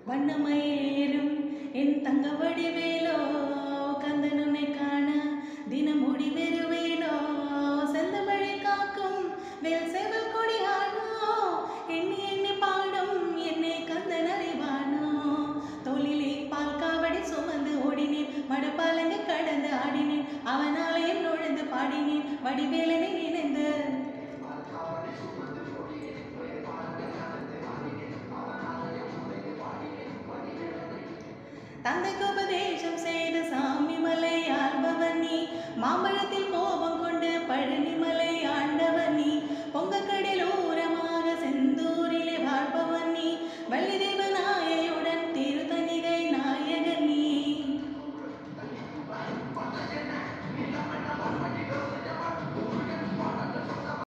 வண்ணமயிலேறும் என் தங்க வடிவேலோ கந்தன் உன்னை காண தினம் முடி பெறுவேனோ செந்தமழை காக்கும் வேல் சேவல் கொடியானோ எண்ணி எண்ணி பாடும் என்னை கந்தன் அறிவானோ தோளிலே பால் காவடி சுமந்து ஓடினேன் மடப்பாலங்க கடந்து ஆடினேன் அவன் ஆலயம் நுழைந்து பாடினேன் வடிவேலனை நினைந்து தந்தைக்கு உபதேசம் செய்த சாமி மலை ஆள்பவன் நீ மாம்பழத்தில் கோபம் கொண்டு பழனி மலை